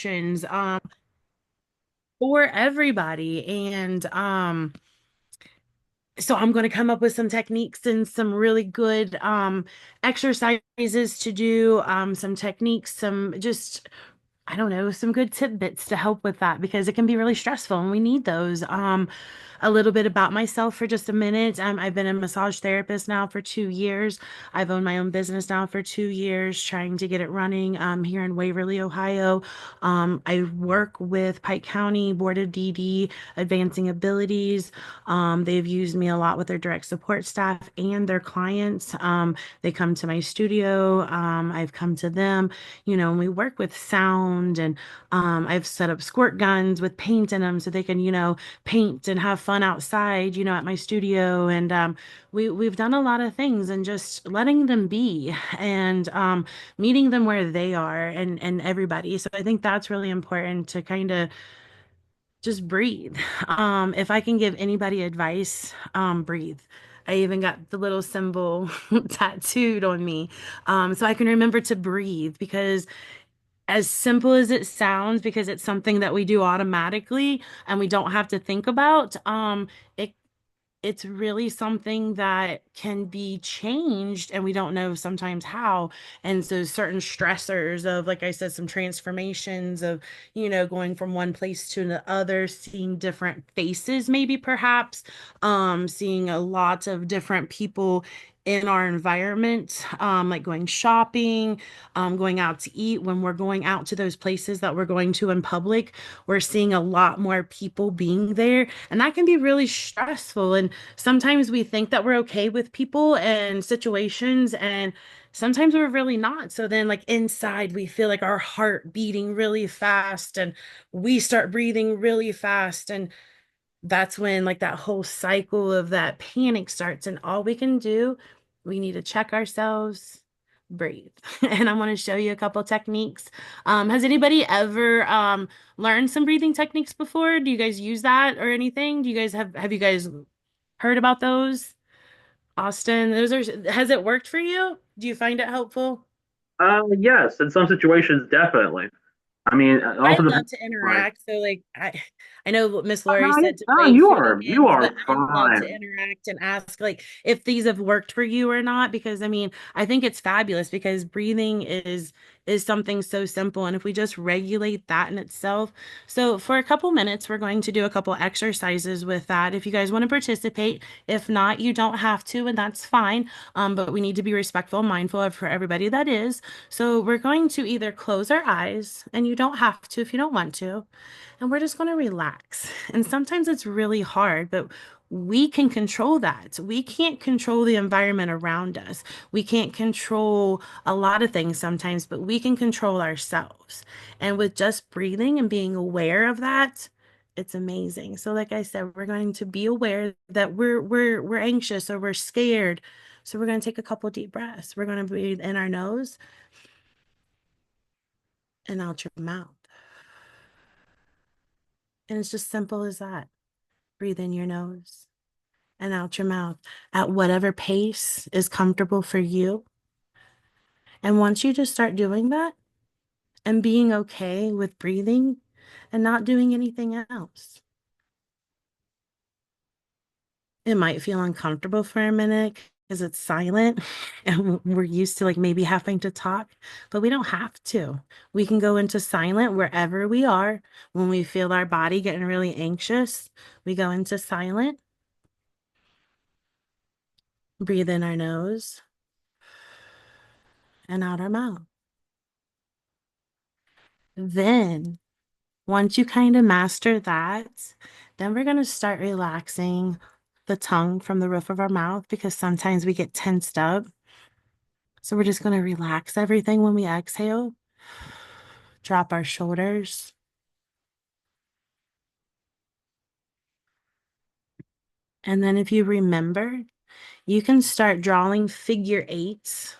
solutions for everybody. And so I'm going to come up with some techniques and some really good exercises to do, some techniques, some just I don't know, some good tidbits to help with that because it can be really stressful and we need those. A little bit about myself for just a minute. I've been a massage therapist now for 2 years. I've owned my own business now for 2 years, trying to get it running here in Waverly, Ohio. I work with Pike County Board of DD, Advancing Abilities. They've used me a lot with their direct support staff and their clients. They come to my studio. I've come to them, and we work with sound and I've set up squirt guns with paint in them so they can, paint and have fun outside, at my studio. And we've done a lot of things and just letting them be and meeting them where they are and everybody. So I think that's really important to kind of just breathe. If I can give anybody advice, breathe. I even got the little symbol tattooed on me, so I can remember to breathe because as simple as it sounds, because it's something that we do automatically and we don't have to think about, it it's really something that can be changed and we don't know sometimes how. And so certain stressors of, like I said, some transformations of, going from one place to the other, seeing different faces, maybe perhaps, seeing a lot of different people in our environment, like going shopping, going out to eat. When we're going out to those places that we're going to in public, we're seeing a lot more people being there, and that can be really stressful. And sometimes we think that we're okay with people and situations, and sometimes we're really not. So then, like inside, we feel like our heart beating really fast, and we start breathing really fast. And that's when like that whole cycle of that panic starts. And all we can do, we need to check ourselves, breathe. And I want to show you a couple techniques. Has anybody ever learned some breathing techniques before? Do you guys use that or anything? Do you guys have you guys heard about those? Austin, those are, has it worked for you? Do you find it helpful? Yes, in some situations, definitely. I mean, it I also love depends. to Like, interact. So like I know what Miss no, Laurie said to no, wait you for the are wins, but I love to fine. interact and ask like if these have worked for you or not. Because I mean, I think it's fabulous because breathing is something so simple. And if we just regulate that in itself. So for a couple minutes, we're going to do a couple exercises with that. If you guys want to participate, if not, you don't have to, and that's fine. But we need to be respectful, mindful of for everybody that is. So we're going to either close our eyes, and you don't have to if you don't want to, and we're just going to relax. And sometimes it's really hard, but we can control that. We can't control the environment around us. We can't control a lot of things sometimes, but we can control ourselves. And with just breathing and being aware of that, it's amazing. So like I said, we're going to be aware that we're anxious or we're scared. So we're going to take a couple deep breaths. We're going to breathe in our nose and out your mouth. And it's just simple as that. Breathe in your nose and out your mouth at whatever pace is comfortable for you. And once you just start doing that and being okay with breathing and not doing anything else, it might feel uncomfortable for a minute because it's silent and we're used to like maybe having to talk, but we don't have to. We can go into silent wherever we are. When we feel our body getting really anxious, we go into silent, breathe in our nose and out our mouth. Then, once you kind of master that, then we're going to start relaxing the tongue from the roof of our mouth because sometimes we get tensed up. So we're just going to relax everything when we exhale, drop our shoulders. And then, if you remember, you can start drawing figure eights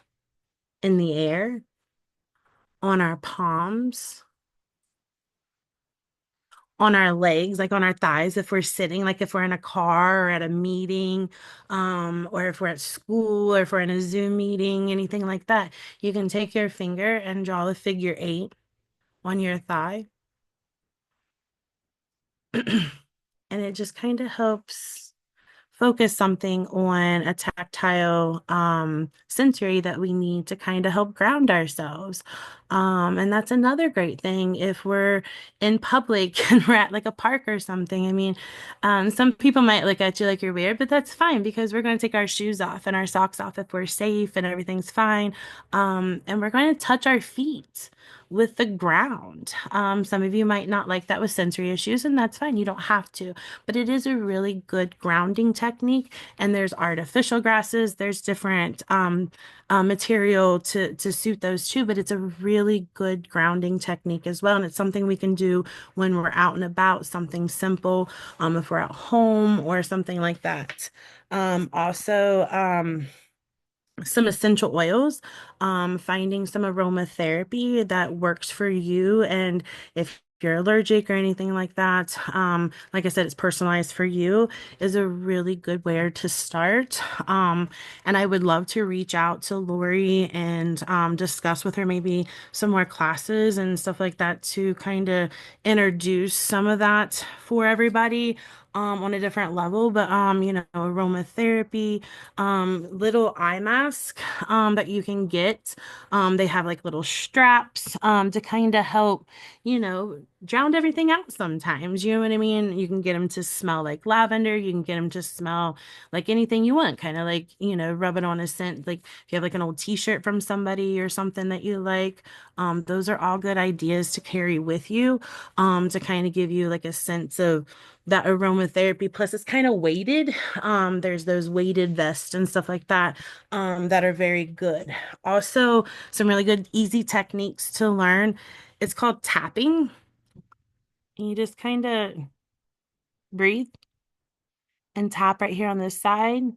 in the air on our palms, on our legs, like on our thighs, if we're sitting, like if we're in a car or at a meeting, or if we're at school or if we're in a Zoom meeting, anything like that, you can take your finger and draw the figure eight on your thigh. And it just kind of helps focus something on a tactile sensory that we need to kind of help ground ourselves. And that's another great thing if we're in public and we're at like a park or something. I mean, some people might look at you like you're weird, but that's fine because we're going to take our shoes off and our socks off if we're safe and everything's fine. And we're going to touch our feet with the ground. Some of you might not like that with sensory issues, and that's fine. You don't have to, but it is a really good grounding technique. And there's artificial grasses, there's different material to suit those too, but it's a really good grounding technique as well. And it's something we can do when we're out and about, something simple, if we're at home or something like that. Also, some essential oils, finding some aromatherapy that works for you. And if you're allergic or anything like that, like I said, it's personalized for you, is a really good way to start. And I would love to reach out to Lori and discuss with her maybe some more classes and stuff like that to kind of introduce some of that for everybody. On a different level, but aromatherapy, little eye mask that you can get. They have like little straps to kind of help, drown everything out sometimes. You know what I mean? You can get them to smell like lavender. You can get them to smell like anything you want, kind of like, rub it on a scent. Like if you have like an old t-shirt from somebody or something that you like, those are all good ideas to carry with you to kind of give you like a sense of that aromatherapy. Plus, it's kind of weighted. There's those weighted vests and stuff like that that are very good. Also, some really good, easy techniques to learn. It's called tapping. And you just kind of breathe and tap right here on this side. And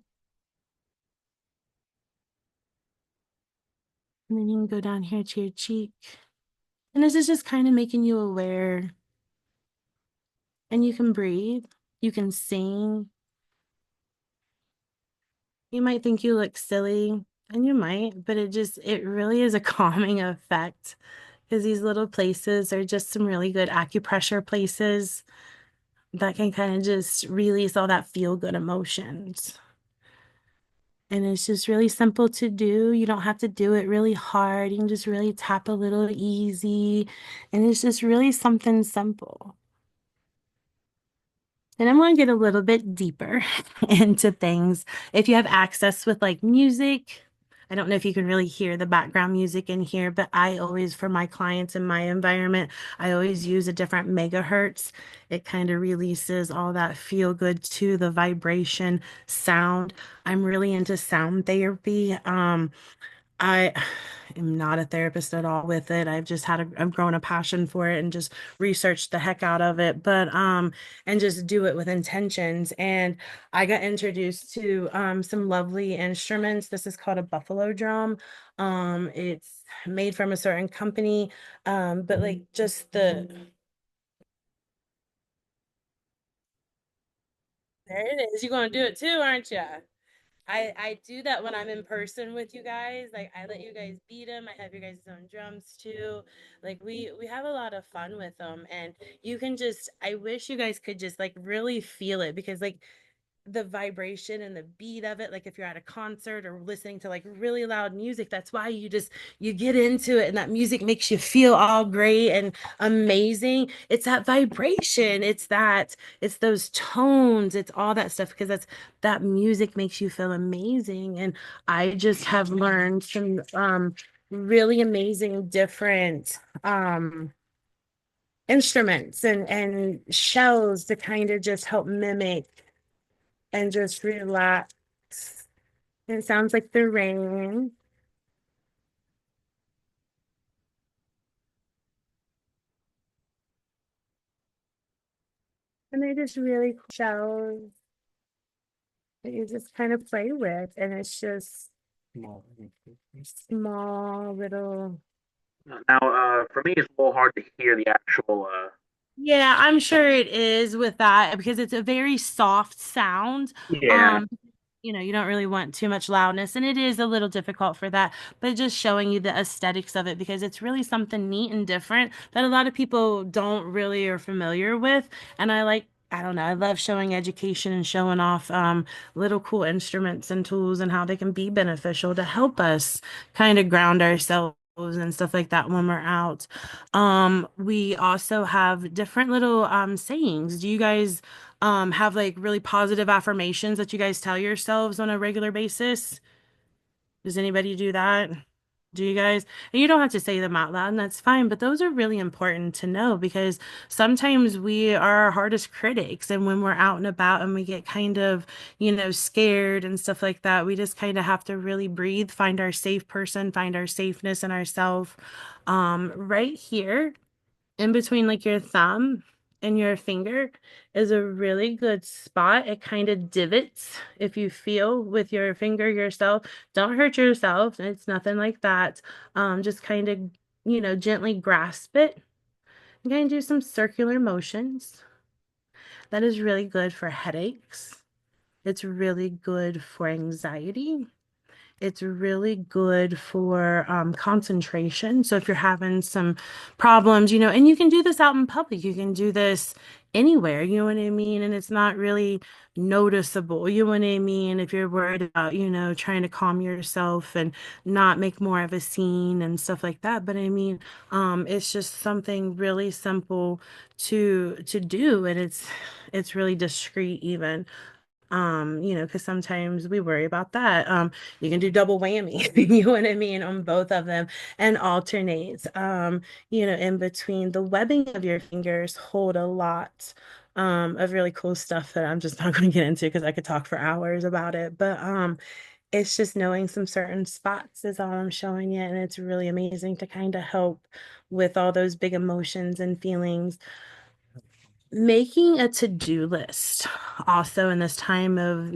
then you can go down here to your cheek. And this is just kind of making you aware. And you can breathe. You can sing. You might think you look silly, and you might, but it really is a calming effect because these little places are just some really good acupressure places that can kind of just release all that feel good emotions. And it's just really simple to do. You don't have to do it really hard. You can just really tap a little easy. And it's just really something simple. And I'm going to get a little bit deeper into things. If you have access with like music, I don't know if you can really hear the background music in here, but I always, for my clients in my environment, I always use a different megahertz. It kind of releases all that feel good to the vibration sound. I'm really into sound therapy. I am not a therapist at all with it. I've grown a passion for it and just researched the heck out of it, but and just do it with intentions. And I got introduced to some lovely instruments. This is called a buffalo drum. It's made from a certain company, but like just there it is. You're gonna do it too, aren't you? I do that when I'm in person with you guys. Like I let you guys beat them. I have you guys' own drums too. Like we have a lot of fun with them, and you can just. I wish you guys could just like really feel it because like the vibration and the beat of it, like if you're at a concert or listening to like really loud music, that's why you get into it, and that music makes you feel all great and amazing. It's that vibration, it's those tones, it's all that stuff because that music makes you feel amazing. And I just have learned some really amazing different instruments and shells to kind of just help mimic and just relax. It sounds like the rain. And they're just really cool shells that you just kind of play with. And it's just small little. Now, for me, it's a little hard to hear the actual. Yeah, I'm sure it is with that because it's a very soft sound. Yeah. Um, you don't really want too much loudness, and it is a little difficult for that, but just showing you the aesthetics of it because it's really something neat and different that a lot of people don't really are familiar with. And I don't know, I love showing education and showing off little cool instruments and tools and how they can be beneficial to help us kind of ground ourselves and stuff like that when we're out. We also have different little sayings. Do you guys have like really positive affirmations that you guys tell yourselves on a regular basis? Does anybody do that? Do you guys? And you don't have to say them out loud, and that's fine, but those are really important to know because sometimes we are our hardest critics. And when we're out and about and we get kind of, scared and stuff like that, we just kind of have to really breathe, find our safe person, find our safeness in ourselves. Right here in between like your thumb and your finger is a really good spot. It kind of divots if you feel with your finger yourself. Don't hurt yourself. It's nothing like that. Just kind of, gently grasp it. You can do some circular motions. That is really good for headaches. It's really good for anxiety. It's really good for concentration. So if you're having some problems, and you can do this out in public, you can do this anywhere, you know what I mean? And it's not really noticeable, you know what I mean? If you're worried about, trying to calm yourself and not make more of a scene and stuff like that. But I mean, it's just something really simple to do, and it's really discreet even. Because sometimes we worry about that. You can do double whammy, you know what I mean, on both of them and alternate. In between the webbing of your fingers, hold a lot of really cool stuff that I'm just not going to get into because I could talk for hours about it. But it's just knowing some certain spots is all I'm showing you, and it's really amazing to kind of help with all those big emotions and feelings. Making a to-do list also in this time of,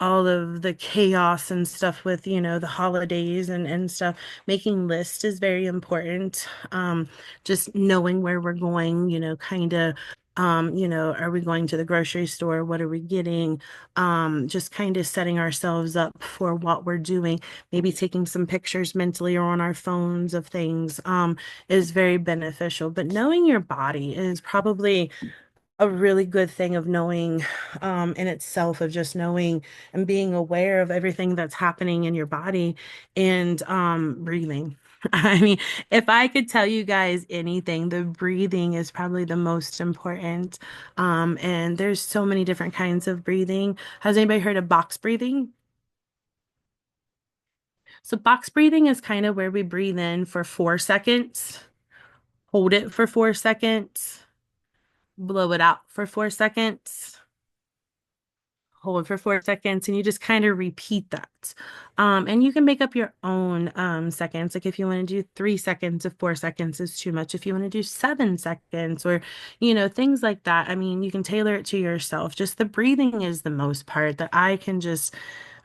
all of the chaos and stuff with, the holidays and stuff. Making lists is very important. Just knowing where we're going, kind of are we going to the grocery store? What are we getting? Just kind of setting ourselves up for what we're doing. Maybe taking some pictures mentally or on our phones of things. Is very beneficial. But knowing your body is probably a really good thing of knowing in itself, of just knowing and being aware of everything that's happening in your body and breathing. I mean, if I could tell you guys anything, the breathing is probably the most important. And there's so many different kinds of breathing. Has anybody heard of box breathing? So box breathing is kind of where we breathe in for 4 seconds, hold it for 4 seconds, blow it out for 4 seconds, hold for 4 seconds, and you just kind of repeat that. And you can make up your own seconds. Like if you want to do 3 seconds, if 4 seconds is too much, if you want to do 7 seconds, or things like that. I mean, you can tailor it to yourself. Just the breathing is the most part that I can just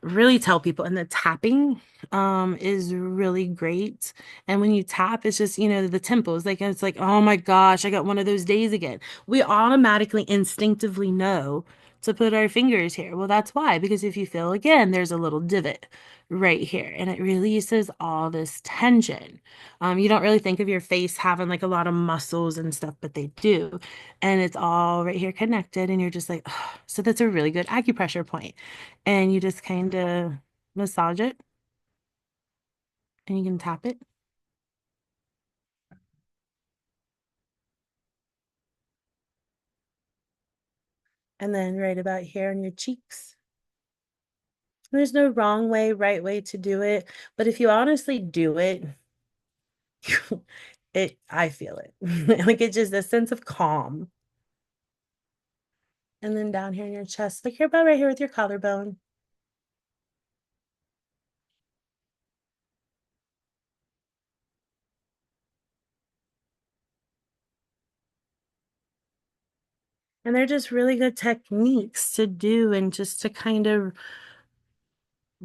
really tell people. And the tapping is really great. And when you tap, it's just, the tempos. Like it's like, oh my gosh, I got one of those days again. We automatically instinctively know to put our fingers here. Well, that's why, because if you feel again, there's a little divot right here, and it releases all this tension. You don't really think of your face having like a lot of muscles and stuff, but they do. And it's all right here connected, and you're just like, "Ugh." So that's a really good acupressure point. And you just kind of massage it and you can tap it. And then right about here on your cheeks. There's no wrong way, right way to do it. But if you honestly do it, I feel it. Like it's just a sense of calm. And then down here in your chest, like here about right here with your collarbone. And they're just really good techniques to do and just to kind of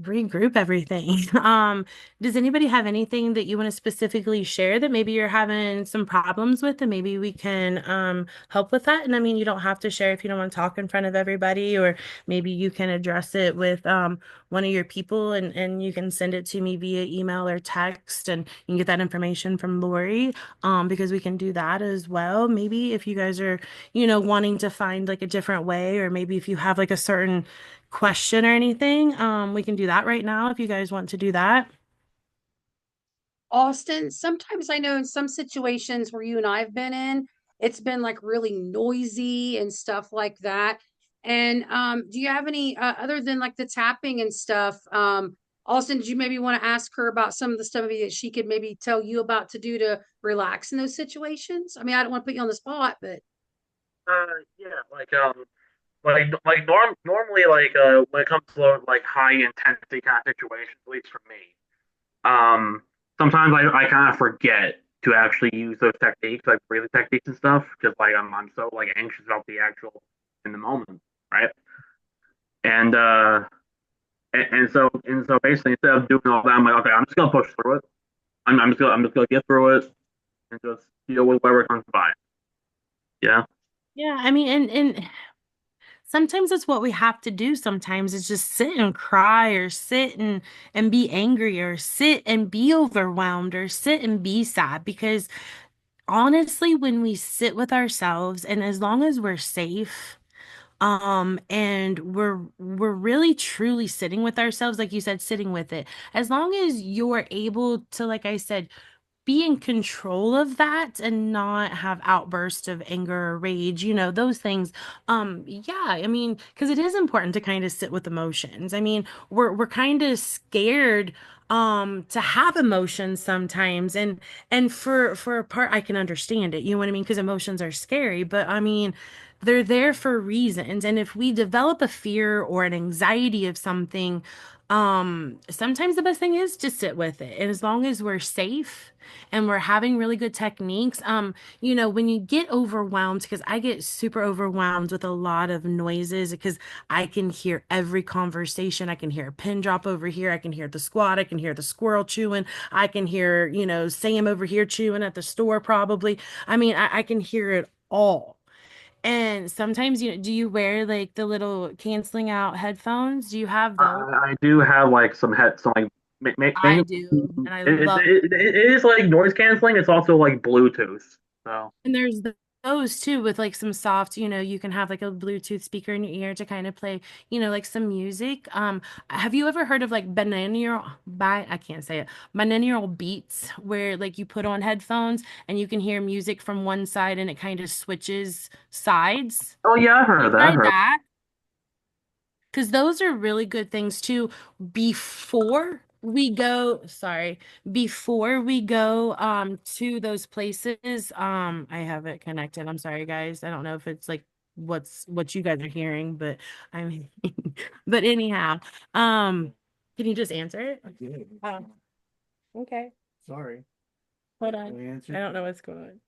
regroup everything. Does anybody have anything that you want to specifically share that maybe you're having some problems with and maybe we can help with that? And I mean, you don't have to share if you don't want to talk in front of everybody, or maybe you can address it with one of your people and you can send it to me via email or text and you can get that information from Lori because we can do that as well. Maybe if you guys are, wanting to find like a different way, or maybe if you have like a certain question or anything, we can do that right now if you guys want to do that. Austin, sometimes I know in some situations where you and I have been in, it's been like really noisy and stuff like that. And do you have any other than like the tapping and stuff? Austin, did you maybe want to ask her about some of the stuff maybe that she could maybe tell you about to do to relax in those situations? I mean, I don't want to put you on the spot, but Yeah, normally when it comes to like high intensity kind of situations, at least for me, sometimes I kind of forget to actually use those techniques, like breathing techniques and stuff, because like I'm so like anxious about the actual in the moment, right? And and so basically instead of doing all that, I'm like, okay, I'm just gonna push through it. I'm just gonna get through it and just deal with whatever comes by. Yeah. Yeah, I mean, and sometimes that's what we have to do sometimes is just sit and cry or sit and be angry or sit and be overwhelmed or sit and be sad because honestly, when we sit with ourselves and as long as we're safe, and we're really truly sitting with ourselves, like you said, sitting with it, as long as you're able to, like I said, be in control of that and not have outbursts of anger or rage, those things. Yeah, I mean, because it is important to kind of sit with emotions. I mean, we're kind of scared to have emotions sometimes, and for a part I can understand it, you know what I mean? Because emotions are scary, but I mean, they're there for reasons. And if we develop a fear or an anxiety of something, sometimes the best thing is to sit with it. And as long as we're safe and we're having really good techniques, when you get overwhelmed, because I get super overwhelmed with a lot of noises because I can hear every conversation. I can hear a pin drop over here. I can hear the squad. I can hear the squirrel chewing. I can hear, Sam over here chewing at the store probably. I mean, I can hear it all. And sometimes, do you wear like the little canceling out headphones? Do you have those? I do have like some like I mainly do, and I it, love. it, it is like noise canceling. It's also like Bluetooth. So And there's those too with like some soft, you can have like a Bluetooth speaker in your ear to kind of play, like some music. Have you ever heard of like I can't say it, binaural beats where like you put on headphones and you can hear music from one side and it kind of switches sides? oh yeah, I've heard You of that. I've tried heard. that? Because those are really good things too. Before we go to those places, I have it connected. I'm sorry guys. I don't know if it's like what you guys are hearing, but I'm but anyhow, can you just answer it? I did. Oh, okay. Sorry. Hold on. I don't know what's going on.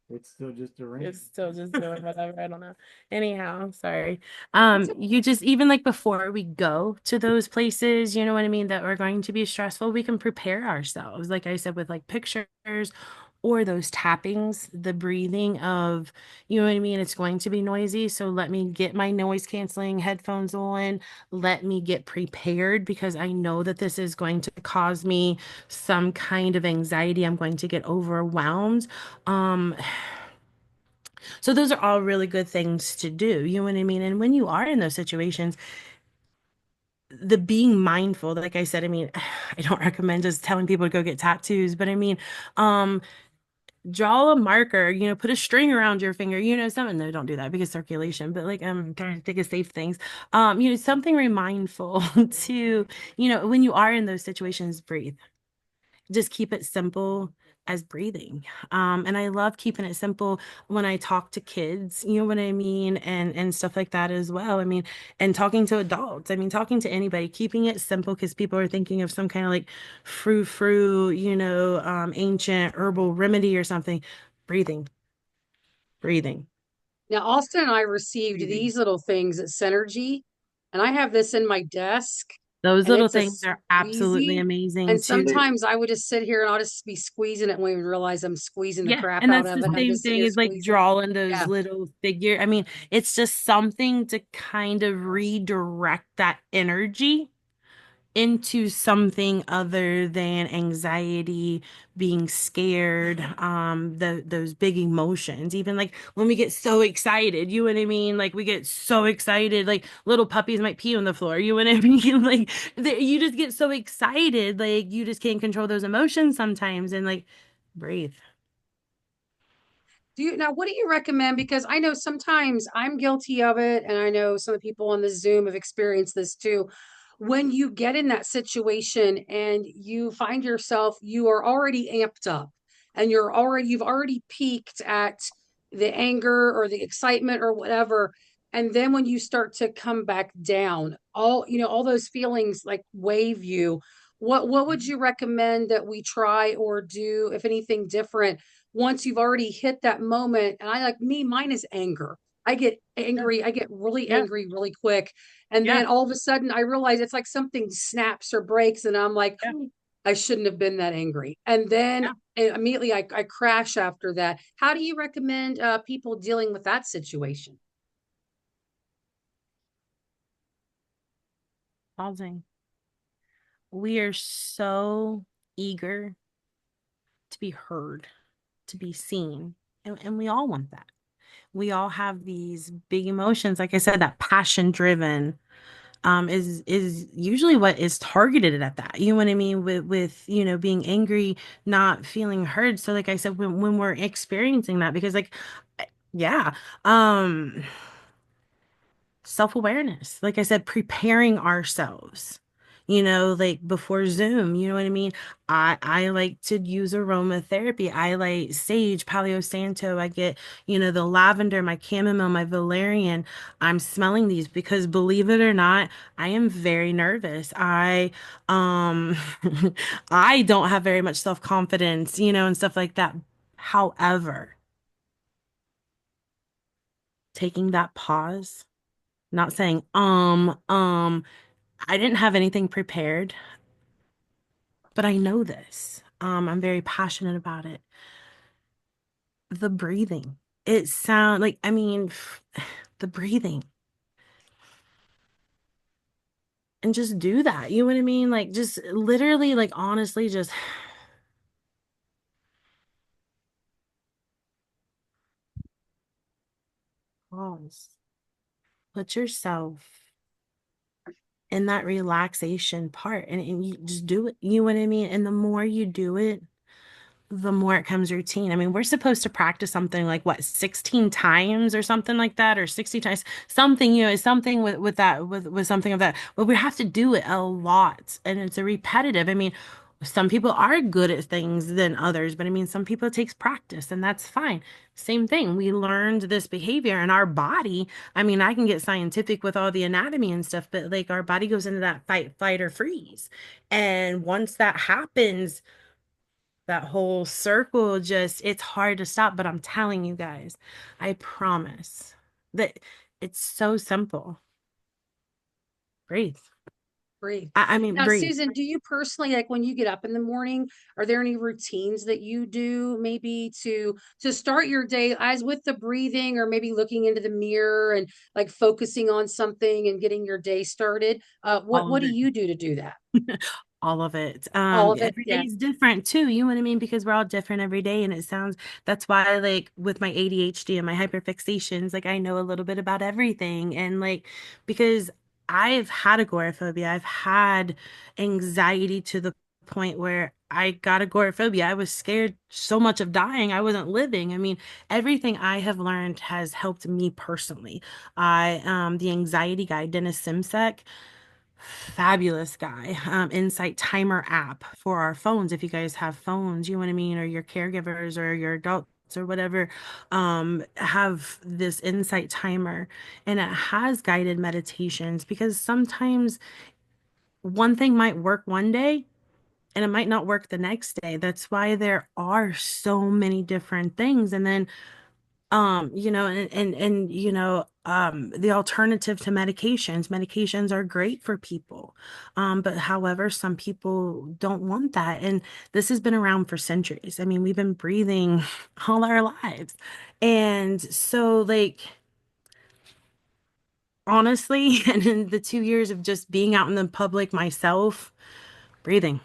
It's still just a ring. It's still just doing whatever. I don't know. Anyhow, sorry. that's You just even like before we go to those places, you know what I mean, that are going to be stressful, we can prepare ourselves, like I said, with like pictures or those tappings, the breathing of, you know what I mean? It's going to be noisy. So let me get my noise canceling headphones on. Let me get prepared because I know that this is going to cause me some kind of anxiety. I'm going to get overwhelmed. Um, so those are all really good things to do. You know what I mean? And when you are in those situations, the being mindful, like I said, I mean, I don't recommend just telling people to go get tattoos, but I mean, um, draw a marker, put a string around your finger, something. No, don't do that because circulation, but like I'm trying to think of safe things. Something remindful to, when you are in those situations, breathe. Just keep it simple as breathing. And I love keeping it simple when I talk to kids, you know what I mean, and stuff like that as well. I mean, and talking to adults. I mean, talking to anybody, keeping it simple because people are thinking of some kind of like frou-frou, ancient herbal remedy or something. Breathing, breathing. now Austin and I received these little things at Synergy, and I have this in my desk. Those and little it's a things are absolutely squeezy. And amazing too. sometimes I would just sit here and I'll just be squeezing it and won't even realize I'm squeezing the Yeah, crap and out that's of the it. I'm same just sitting thing here as like squeezing. drawing those Yeah. little figure. I mean, it's just something to kind of redirect that energy into something other than anxiety, being scared, those big emotions. Even like when we get so excited, you know what I mean? Like we get so excited, like little puppies might pee on the floor, you know what I mean? Like you just get so excited, like you just can't control those emotions sometimes and like breathe. Do you now what do you recommend? Because I know sometimes I'm guilty of it, and I know some of the people on the Zoom have experienced this too. When you get in that situation and you find yourself, you are already amped up and you've already peaked at the anger or the excitement or whatever. And then when you start to come back down, all those feelings like wave you. What would you recommend that we try or do, if anything different? Once you've already hit that moment, and I like me, mine is anger. I get Yeah, angry, I get really yeah, angry really quick. And yeah, then all of a sudden I realize it's like something snaps or breaks, and I'm like, yeah, I shouldn't have been that angry. And then yeah. immediately I crash after that. How do you recommend people dealing with that situation? Pausing. We are so eager to be heard, to be seen, and we all want that. We all have these big emotions. Like I said, that passion driven is usually what is targeted at that. You know what I mean? With being angry, not feeling heard. So like I said, when we're experiencing that, because like yeah, um self-awareness. Like I said, preparing ourselves. Like before Zoom, you know what I mean? I like to use aromatherapy. I like sage, Palo Santo. I get, the lavender, my chamomile, my valerian. I'm smelling these because believe it or not, I am very nervous. I I don't have very much self-confidence, and stuff like that. However, taking that pause, not saying I didn't have anything prepared, but I know this. I'm very passionate about it. The breathing. It sound like, I mean, the breathing. And just do that. You know what I mean? Like just literally, like honestly, just pause. Put yourself in that relaxation part and you just do it. You know what I mean? And the more you do it, the more it comes routine. I mean, we're supposed to practice something like what, 16 times or something like that, or 60 times, something, something with that, with something of that. But we have to do it a lot and it's a repetitive. I mean, some people are good at things than others, but I mean, some people it takes practice and that's fine. Same thing. We learned this behavior and our body. I mean, I can get scientific with all the anatomy and stuff, but like our body goes into that fight, flight, or freeze. And once that happens, that whole circle just it's hard to stop, but I'm telling you guys, I promise that it's so simple. Breathe. Breathe. I mean Now, breathe. Susan, do you personally, like when you get up in the morning, are there any routines that you do maybe to start your day as with the breathing, or maybe looking into the mirror and like focusing on something and getting your day started? What All what of do it. you do to do that? All of it. All of it? Every day Yeah. is different too. You know what I mean? Because we're all different every day. And it sounds, that's why, like, with my ADHD and my hyperfixations, like, I know a little bit about everything. And, like, because I've had agoraphobia, I've had anxiety to the point where I got agoraphobia. I was scared so much of dying, I wasn't living. I mean, everything I have learned has helped me personally. The anxiety guy, Dennis Simsek, fabulous guy. Insight timer app for our phones. If you guys have phones, you know what I mean, or your caregivers or your adults or whatever, have this insight timer and it has guided meditations because sometimes one thing might work one day and it might not work the next day. That's why there are so many different things. And then and the alternative to medications. Medications are great for people. But however, some people don't want that. And this has been around for centuries. I mean, we've been breathing all our lives. And so, like, honestly, and in the 2 years of just being out in the public myself, breathing.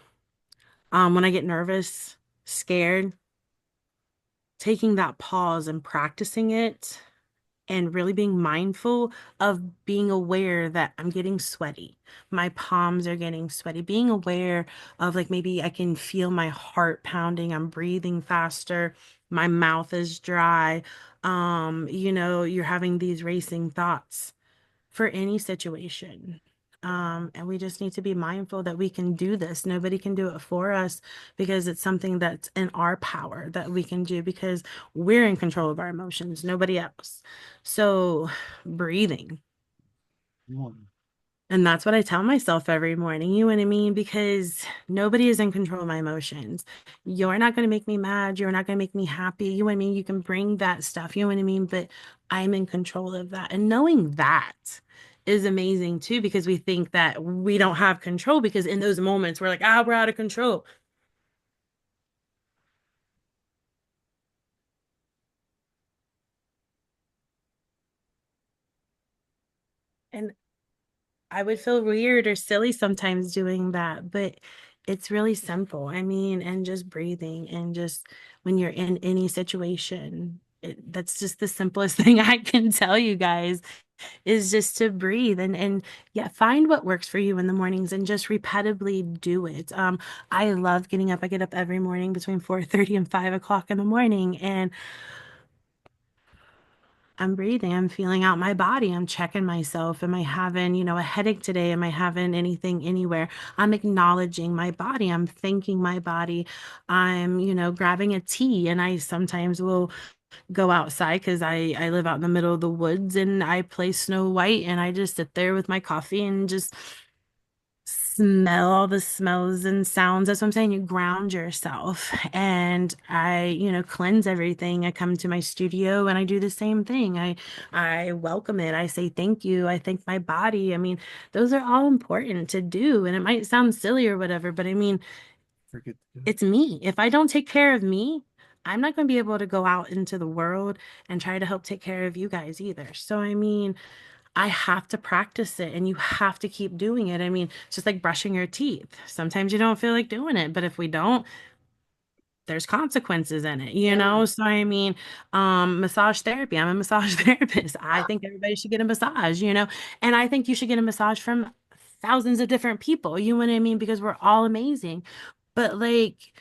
When I get nervous, scared, taking that pause and practicing it and really being mindful of being aware that I'm getting sweaty. My palms are getting sweaty. Being aware of like maybe I can feel my heart pounding. I'm breathing faster. My mouth is dry. You're having these racing thoughts for any situation. And we just need to be mindful that we can do this. Nobody can do it for us because it's something that's in our power that we can do because we're in control of our emotions, nobody else. So, breathing. And that's what I tell myself every morning. You know what I mean? Because nobody is in control of my emotions. You're not going to make me mad. You're not going to make me happy. You know what I mean? You can bring that stuff. You know what I mean? But I'm in control of that. And knowing that is amazing too, because we think that we don't have control because in those moments we're like, we're out of control. And I would feel weird or silly sometimes doing that, but it's really simple. I mean, and just breathing and just when you're in any situation, that's just the simplest thing I can tell you guys is just to breathe and yeah, find what works for you in the mornings and just repetitively do it. I love getting up. I get up every morning between 4:30 and 5 o'clock in the morning and I'm breathing. I'm feeling out my body. I'm checking myself. Am I having, a headache today? Am I having anything anywhere? I'm acknowledging my body. I'm thanking my body. I'm, grabbing a tea and I sometimes will go outside because I live out in the middle of the woods and I play Snow White and I just sit there with my coffee and just smell all the smells and sounds. That's what I'm saying. You ground yourself. And I, cleanse everything. I come to my studio and I do the same thing. I welcome it. I say thank you. I thank my body. I mean, those are all important to do. And it might sound silly or whatever, but I mean, it's me. If I don't take care of me, I'm not going to be able to go out into the world and try to help take care of you guys either. So, I mean, I have to practice it and you have to keep doing it. I mean, it's just like brushing your teeth. Sometimes you don't feel like doing it, but if we don't, there's consequences in it, you Yeah. know? So I mean, massage therapy. I'm a massage therapist. I think everybody should get a massage, and I think you should get a massage from thousands of different people. You know what I mean? Because we're all amazing. But like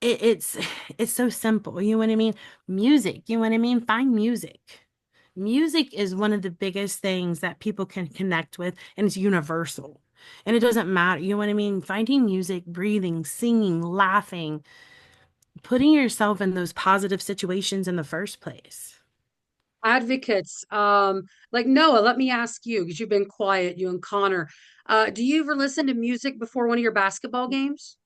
it's it's so simple. You know what I mean? Music, you know what I mean? Find music. Music is one of the biggest things that people can connect with, and it's universal. And it doesn't matter, you know what I mean? Finding music, breathing, singing, laughing, putting yourself in those positive situations in the first place. Advocates, like Noah, let me ask you, because you've been quiet, you and Connor. Do you ever listen to music before one of your basketball games?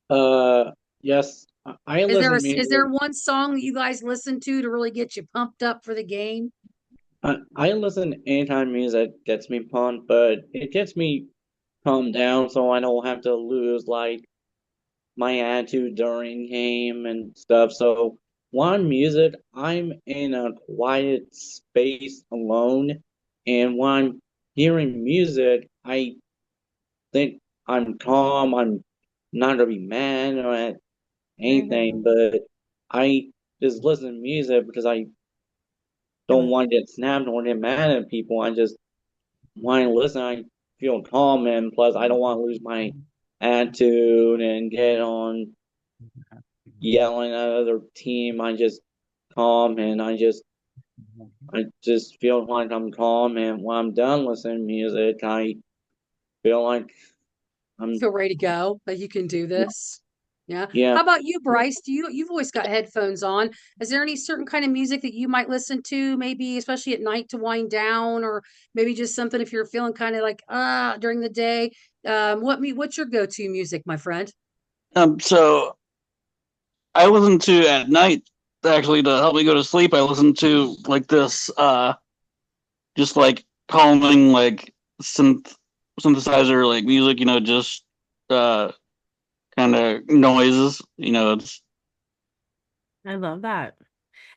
Uh, yes, I listen to Is there music. one song that you guys listen to really get you pumped up for the game? I listen anytime music gets me pumped, but it gets me calmed down so I don't have to lose like my attitude during game and stuff. So one music, I'm in a quiet space alone, and when I'm hearing music, I think I'm calm. I'm not gonna be mad or anything, Hmm. but I just listen to music because I Do don't it. want to get snapped or get mad at people. I just want to listen. I feel calm, and plus, I don't want to lose my attitude and get on yelling at other team. I just calm, and I just feel like I'm calm. And when I'm done listening to music, I feel like I'm Feel ready to go, that you can do this. Yeah. yeah. How about you, Bryce? You've always got headphones on. Is there any certain kind of music that you might listen to, maybe especially at night to wind down, or maybe just something if you're feeling kind of like during the day? What's your go-to music, my friend? So I listen to at night. actually to help me go to sleep, I listen to like this just like calming like synthesizer like music, just uh kind of noises. It's I love that.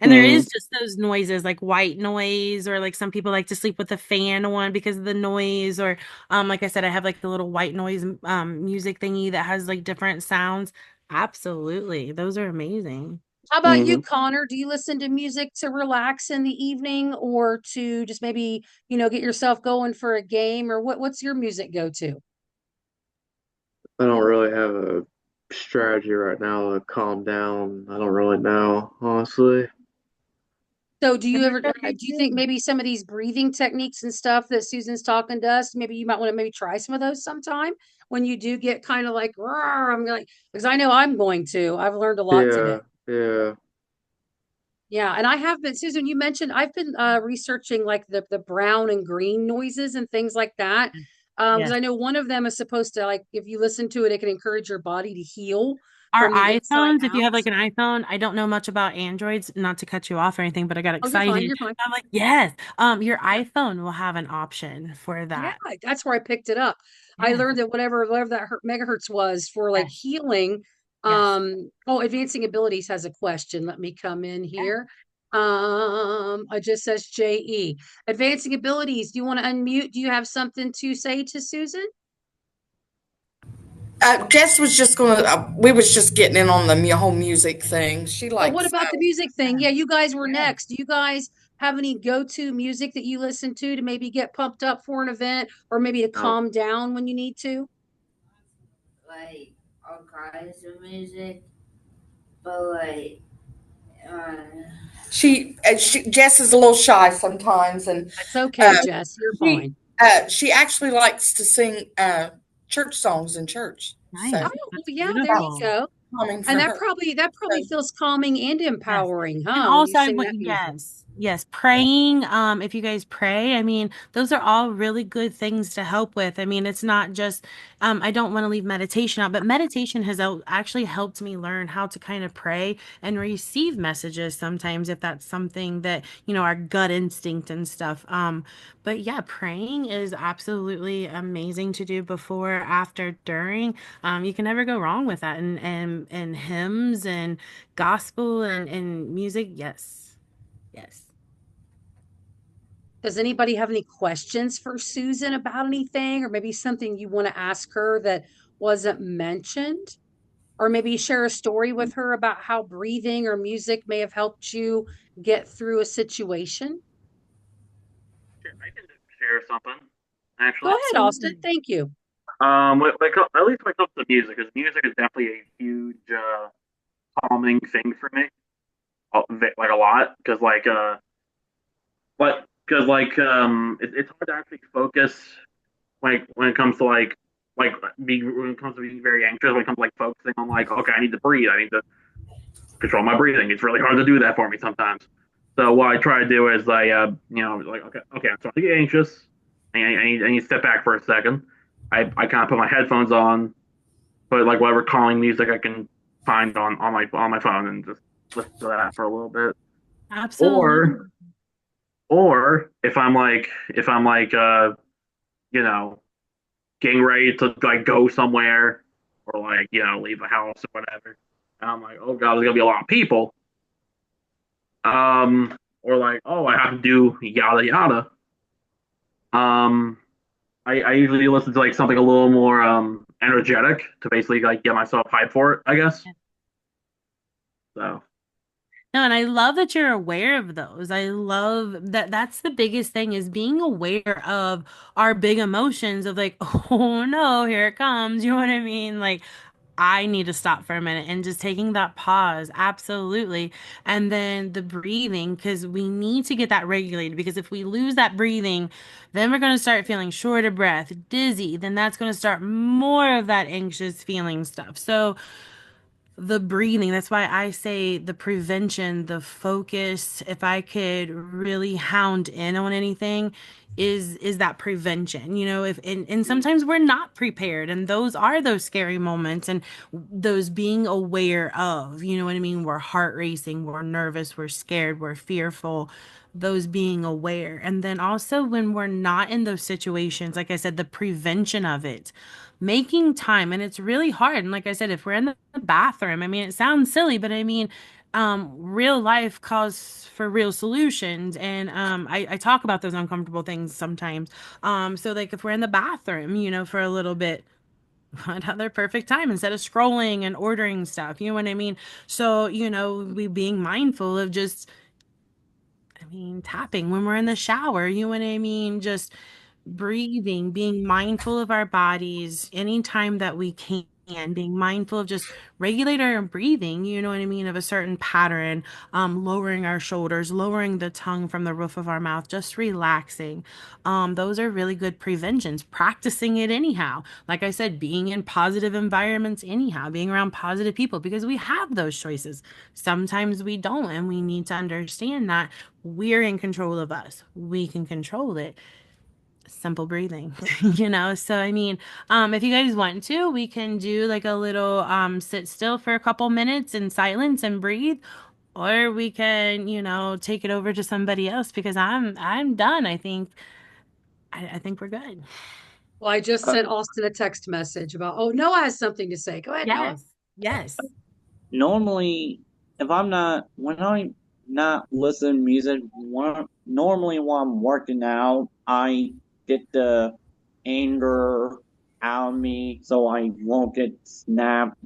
And there mm, is just those noises like white noise, or like some people like to sleep with the fan on because of the noise, or like I said, I have like the little white noise music thingy that has like different sounds. Absolutely. Those are amazing. How about you, mm-hmm. Connor? Do you listen to music to relax in the evening or to just maybe, get yourself going for a game or what's your music go to? I don't really have a strategy right now to calm down. I don't really know, honestly. So do you And ever that's do okay you think too. maybe some of these breathing techniques and stuff that Susan's talking to us, maybe you might want to maybe try some of those sometime when you do get kind of like, "Rawr," I'm like, because I know I'm going to. I've learned a lot today. Yeah, yeah, Yeah, and I have been, Susan, you mentioned I've been researching like the brown and green noises and things like that. Because Yes. I know one of them is supposed to like if you listen to it, it can encourage your body to heal Our from the inside iPhones, if you out. have like an iPhone, I don't know much about Androids, not to cut you off or anything, but I got Oh, you're fine, excited. you're fine. I'm like, yes, your iPhone will have an option for Yeah, that. that's where I picked it up. I Yes, learned that whatever that megahertz was for like yes, healing. yes, Advancing abilities has a question. Let me come in yes. here. It just says JE. Advancing abilities. Do you want to unmute? Do you have something to say to Susan? Jess was just gonna. We was just getting in on the whole music thing. She Oh, what likes. about the music thing? Yeah, you guys were Yeah. next. Do you guys have any go-to music that you listen to maybe get pumped up for an event or maybe to uh, calm down when you need to? like all kinds of music, but uh, She Jess is a little shy sometimes, and It's okay, uh, Jess. You're she fine. she actually likes to sing church songs in church. Oh, Nice. So well, That's yeah, there you beautiful. go. calming And for her. that probably So, feels calming and Yes. empowering, And huh? When you also I sing want, that music. yes, yes, praying. If you guys pray, I mean, those are all really good things to help with. I mean, it's not just I don't want to leave meditation out, but meditation has actually helped me learn how to kind of pray and receive messages sometimes if that's something that, our gut instinct and stuff. But yeah, praying is absolutely amazing to do before, after, during. You can never go wrong with that. And hymns and gospel and music, yes. Yes. Does anybody have any questions for Susan about anything, or maybe something you want to ask her that wasn't mentioned? Or maybe share a story with her about how breathing or music may have helped you get through a situation? Sure, I can share something Go actually. ahead, Austin. Absolutely. Thank you. At least when it comes to music, because music is definitely a huge calming thing for me. Like a lot, because it's hard to actually focus like when it comes to when it comes to being very anxious, when it comes to like focusing on like, okay, I need to breathe, I need to control my breathing. It's really hard to do that for me sometimes. So what I try to do is like, okay, I'm starting to get anxious. I need to step back for a second. I kind of put my headphones on, put like whatever calming music I can find on my phone, and just listen to that for a little bit. Absolutely. Or if I'm like you know getting ready to like go somewhere, or like leave the house or whatever, and I'm like, oh god, there's gonna be a lot of people. Or like, oh, I have to do yada yada. Um, I usually listen to like something a little more energetic to basically like get myself hyped for it, I guess. So No, and I love that you're aware of those. I love that that's the biggest thing, is being aware of our big emotions of like, oh no, here it comes. You know what I mean? Like, I need to stop for a minute and just taking that pause. Absolutely. And then the breathing, because we need to get that regulated, because if we lose that breathing, then we're going to start feeling short of breath, dizzy. Then that's going to start more of that anxious feeling stuff. So, the breathing. That's why I say the prevention, the focus, if I could really hound in on anything, is that prevention. If and sometimes we're not prepared, and those are those scary moments, and those being aware of, you know what I mean? We're heart racing, we're nervous, we're scared, we're fearful. Those being aware. And then also when we're not in those situations, like I said, the prevention of it, making time. And it's really hard. And like I said, if we're in the bathroom, I mean, it sounds silly, but I mean, real life calls for real solutions. And I talk about those uncomfortable things sometimes. So like if we're in the bathroom, for a little bit, another perfect time instead of scrolling and ordering stuff, you know what I mean? So, we being mindful of just, I mean, tapping when we're in the shower, you know what I mean? Just breathing, being mindful of our bodies anytime that we can, being mindful of just regulate our breathing, you know what I mean, of a certain pattern, lowering our shoulders, lowering the tongue from the roof of our mouth, just relaxing. Those are really good preventions. Practicing it anyhow. Like I said, being in positive environments anyhow, being around positive people because we have those choices. Sometimes we don't, and we need to understand that we're in control of us. We can control it. Simple breathing, So I mean, if you guys want to, we can do like a little sit still for a couple minutes in silence and breathe, or we can, take it over to somebody else because I'm done. I think we're good. Well, I just Uh, sent Austin a text message about, oh, Noah has something to say. Go ahead, Noah. Yes. Yes. Normally, if I'm not when I'm not listening to music, normally while I'm working out, I get the anger out of me, so I won't get snapped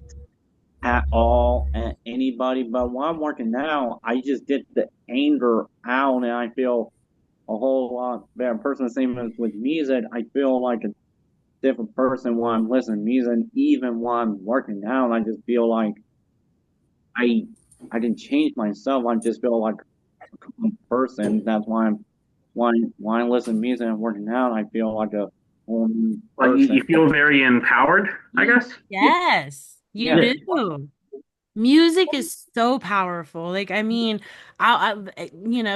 at all at anybody. But while I'm working out, I just get the anger out, and I feel a whole lot better person. Same as with music, I feel like a different person when I'm listening to music. Even while I'm working out, I just feel like I I didn't change myself. I just feel like a complete person. That's why when I listen to music and working out, I feel like a whole new Like you person. feel very empowered, I guess. Yeah, Yes, you yeah. Yeah. do. Music is so powerful. Like, I mean,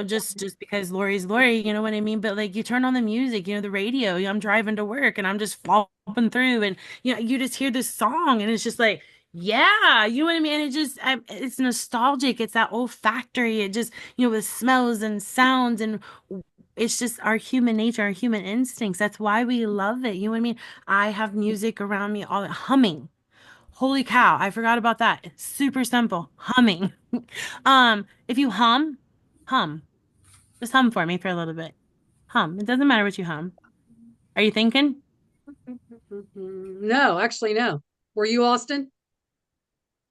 just because Lori's Lori, you know what I mean? But like, you turn on the music, the radio. I'm driving to work and I'm just flopping through, and you just hear this song, and it's just like, yeah, you know what I mean? It's nostalgic. It's that olfactory. It just, with smells and sounds, and it's just our human nature, our human instincts. That's why we love it. You know what I mean? I have music around me all humming. Holy cow, I forgot about that. It's super simple. Humming. If you hum. Just hum for me for a little bit. Hum. It doesn't matter what you hum. Are you thinking? No, actually, no. Were you, Austin?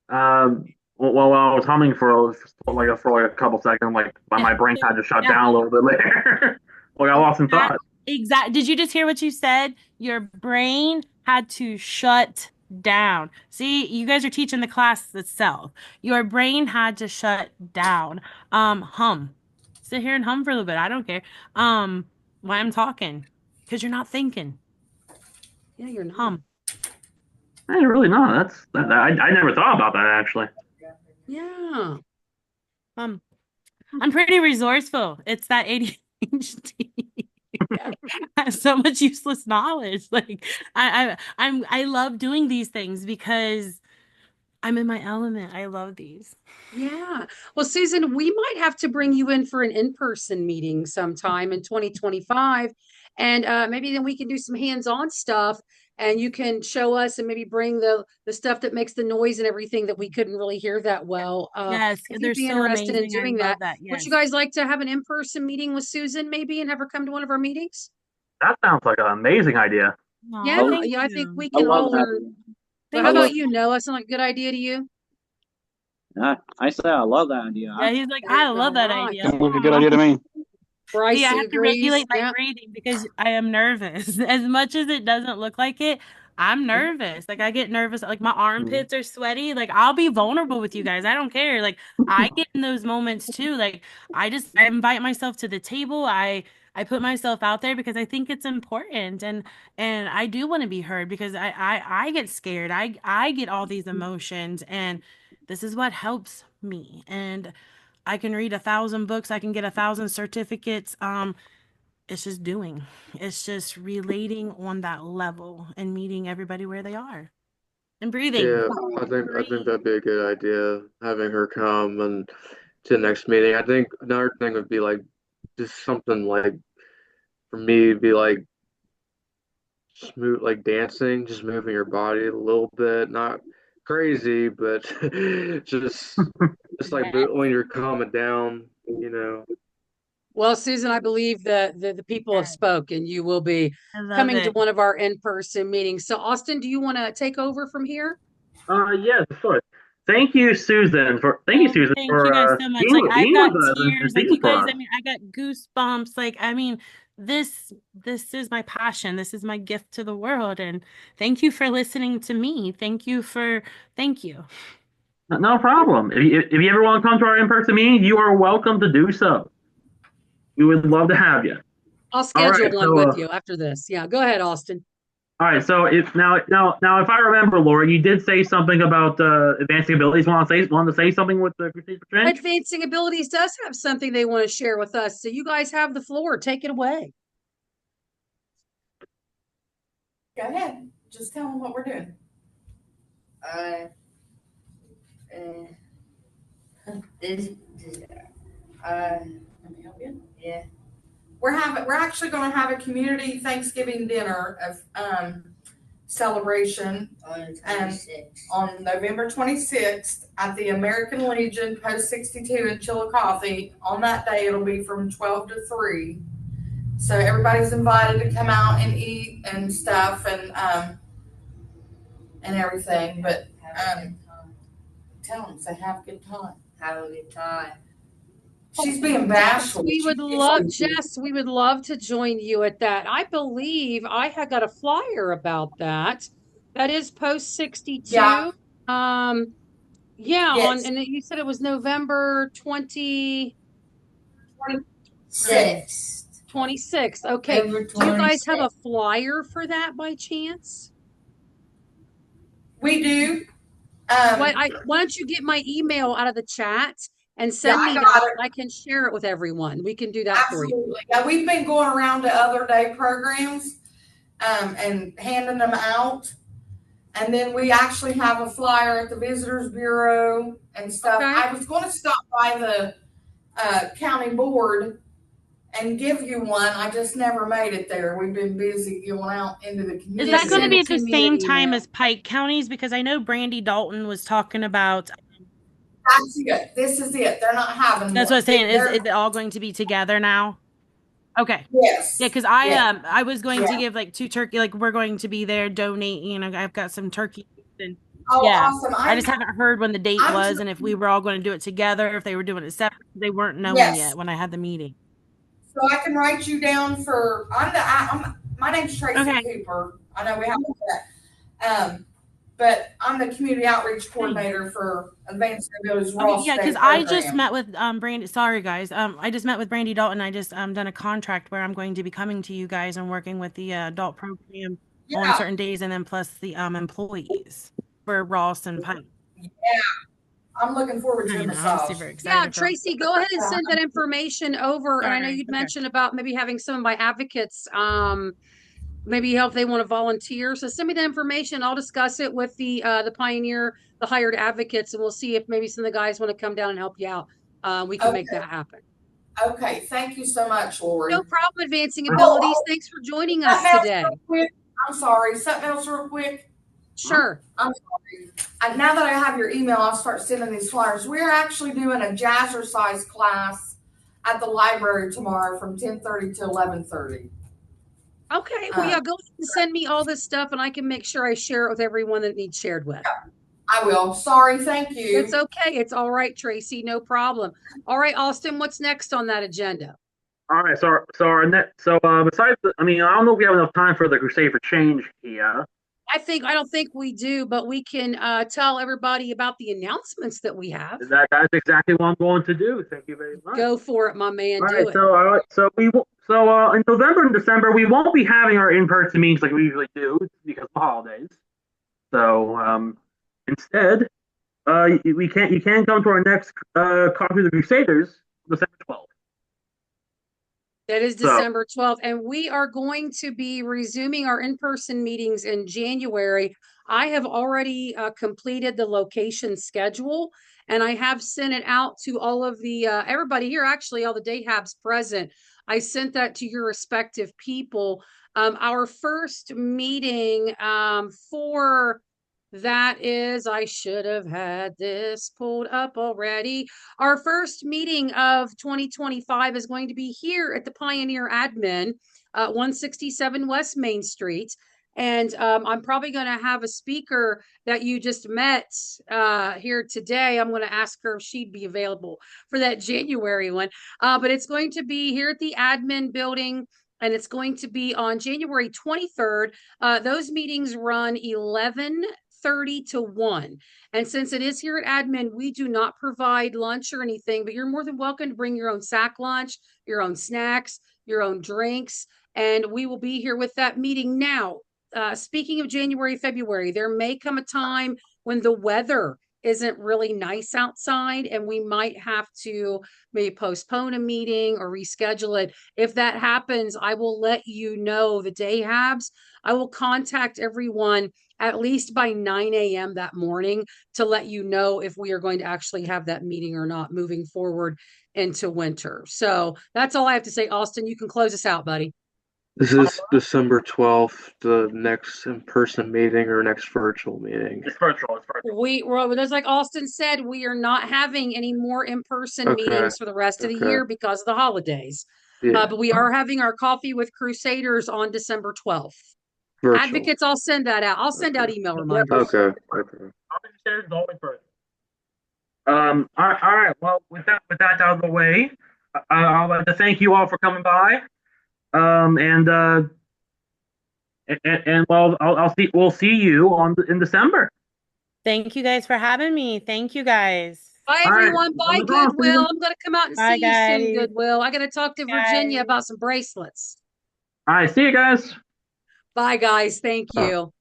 Well, I was humming for like a couple seconds, like Yeah. my brain kind of shut Yeah. down a little bit later. Like I lost in thought. Exact. Did you just hear what you said? Your brain had to shut down. See, you guys are teaching the class itself. Your brain had to shut down. Hum. Sit here and hum for a little bit. I don't care. While I'm talking, because you're not thinking. Yeah, you're not. Hum. I really not. I never thought about that actually. Yeah. Hum. I'm pretty resourceful. It's that ADHD. I have so much useless knowledge. Like I love doing these things because I'm in my element. I love these. Yeah. Well, Susan, we might have to bring you in for an in-person meeting sometime in 2025. And maybe then we can do some hands-on stuff and you can show us and maybe bring the stuff that makes the noise and everything that we couldn't really hear that well. Yes, If they're you'd be so interested in amazing. I doing that, love that. would you Yes. guys like to have an in-person meeting with Susan maybe and have her come to one of our meetings? That sounds like an amazing idea. Yeah, Aw, I, thank yeah, I think you. we I can love all that. learn. But how I Thank love. about you. you, Noah? Sound like a good idea to you? I said I love that idea. Yeah, he's like, I love All that right. idea. Sounds like a good Aw. idea to me. See, I Bryce have to agrees. regulate my Yeah. breathing because I am nervous. As much as it doesn't look like it, I'm nervous. Like I get nervous, like my armpits are sweaty. Like I'll be vulnerable with you guys. I don't care. Like I get in those moments too. Like I invite myself to the table. I put myself out there because I think it's important, and I do want to be heard because I get scared. I get all these emotions, and This is what helps me. And I can read 1,000 books, I can get 1,000 certificates. It's just doing. It's just relating on that level and meeting everybody where they are and breathing. Yeah, I think Breathe. that'd be a good idea, having her come and to the next meeting. I think another thing would be like just something like for me be like smooth like dancing, just moving your body a little bit, not crazy, but just just like Yes, when you're calming down, you know. Well, Susan, I believe that the people have yes. spoken. You will be I love coming to it. one of our in-person meetings. So, Austin, do you want to take over from here? Yes, of course. Thank you, Oh, Susan, thank you guys for so much. being Like with I've being got with us and tears. Like speaking you for guys, I us. mean, I got goosebumps. Like, I mean, this is my passion. This is my gift to the world. And thank you for listening to me. Thank you. No problem. If you ever want to come to our in-person meeting, you are welcome to do so. We would love to have you. I'll All schedule right, one so with you after this. Yeah, go ahead, Austin. all right, so if now if I remember, Laura, you did say something about advancing abilities. Want to say something with the Crusade for Change? Advancing Abilities does have something they want to share with us. So, you guys have the floor. Take it away. Go ahead. Just tell them what we're doing. Uh, this, Let me help you. yeah. We're actually going to have a community Thanksgiving dinner of celebration On the And 26th. on November 26th at the American Legion Post 62 in Chillicothe. On that day, it'll be from 12 to 3. So everybody's invited to come out and eat and stuff and everything. But Have a good time. tell them, say, have a good time. Have a good time. She's being Jess, bashful. we would love, Jess, we would love to join you at that. I believe I had got a flyer about that. That is post Yeah, 62. Um, yeah, yes, and you said it was November 26th. 26th. Okay. November Do you guys have 26th. a flyer for that by chance? We do. Why don't you get my email out of the chat and Yeah, send I me got that? it. I can share it with everyone. We can do that for you. Absolutely. Yeah, we've been going around to other day programs and handing them out. And then we actually have a flyer at the Visitors Bureau and stuff. Okay. I was going to stop by the county board and give you one. I just never made it there. We've been busy going out into the community. Is Just that going to send be it at the to me in an same time email. as Pike counties? Because I know Brandy Dalton was talking about. That's it. This is it. They're not having That's one. what I'm saying. Is They're, it all going to be together now? Okay. Yeah, yes. because Yeah. I was going to Yeah. give like 2 turkey, like we're going to be there donating. I've got some turkey and Oh, yeah. awesome. I just haven't heard when the date I'm, was and if we were all going to do it together, if they were doing it separate. They weren't knowing yes. yet when I had the meeting. So I can write you down for, my name's Tracy Okay. Cooper. I know we have that. But I'm the community outreach coordinator for Advanced Abilities Okay, Ross yeah, State because I just Program. met with Brandy. Sorry, guys. I just met with Brandy Dalton. I just done a contract where I'm going to be coming to you guys and working with the adult program on Yeah, certain days, and then plus the employees for Ross and Pike. yeah. I'm looking forward to I a know. I'm massage. super Yeah, excited for. Tracy, go ahead and send that information over. And I know Sorry. you'd Okay. mentioned about maybe having some of my advocates, maybe help if they want to volunteer. So send me the information. I'll discuss it with the Pioneer, the hired advocates, and we'll see if maybe some of the guys want to come down and help you out. We can make Okay. that happen. Okay. Thank you so much, Lori. No problem, Advancing Abilities. Thanks for joining us Something else today. real quick. I'm sorry. Something else real quick. Sure. I'm sorry. Now that I have your email, I'll start sending these flyers. We're actually doing a jazzercise class at the library tomorrow from 10:30 to 11:30. Okay. Well, yeah, go ahead and send me all this stuff and I can make sure I share it with everyone that it needs shared with. I will. Sorry. Thank you. It's okay. It's all right, Tracy. No problem. All right, Austin, what's next on that agenda? All right, so our next, besides, I mean, I don't know if we have enough time for the Crusade for Change here. I don't think we do, but we can tell everybody about the announcements that we have. That's exactly what I'm going to do. Thank you very much. Go for it, my man. All Do right, it. in November and December we won't be having our in-person meetings like we usually do because of the holidays. So instead, You can come to our next Coffee of the Crusaders, December 12th. That is So December 12th. And we are going to be resuming our in-person meetings in January. I have already completed the location schedule and I have sent it out to all of the everybody here, actually, all the DayHabs present. I sent that to your respective people. Our first meeting for that is, I should have had this pulled up already. Our first meeting of 2025 is going to be here at the Pioneer Admin, 167 West Main Street. And I'm probably going to have a speaker that you just met here today. I'm going to ask her if she'd be available for that January one. But it's going to be here at the admin building, and it's going to be on January 23rd. Those meetings run 11:30 to 1. And since it is here at admin, we do not provide lunch or anything, but you're more than welcome to bring your own sack lunch, your own snacks, your own drinks, and we will be here with that meeting. Now, speaking of January, February, there may come a time when the weather isn't really nice outside and we might have to maybe postpone a meeting or reschedule it. If that happens, I will let you know the DayHabs. I will contact everyone at least by 9 a.m. that morning to let you know if we are going to actually have that meeting or not moving forward into winter. So that's all I have to say. Austin, you can close us out, buddy. This is December 12th, the next in-person meeting or next virtual meeting. it's virtual. It's virtual. Well, just like Austin said, we are not having any more in-person Okay. meetings for the rest of the Okay. year because of the holidays. Yeah. But we are having our coffee with Crusaders on December 12th. Virtual. Advocates, I'll send that out. I'll send out email reminders. Okay. Okay. Coffee Crusaders is always virtual. All right. Well, with that out of the way, I'd like to thank you all for coming by. And well, I'll see. We'll see you in December. Thank you guys for having me. Thank you guys. Bye, All right. everyone. Bye, Wonderful. Goodwill. I'm going to come out and Bye, see you soon, guys. Goodwill. I got to talk to Virginia Guys. about some bracelets. All right. See you guys. Bye, guys. Thank you.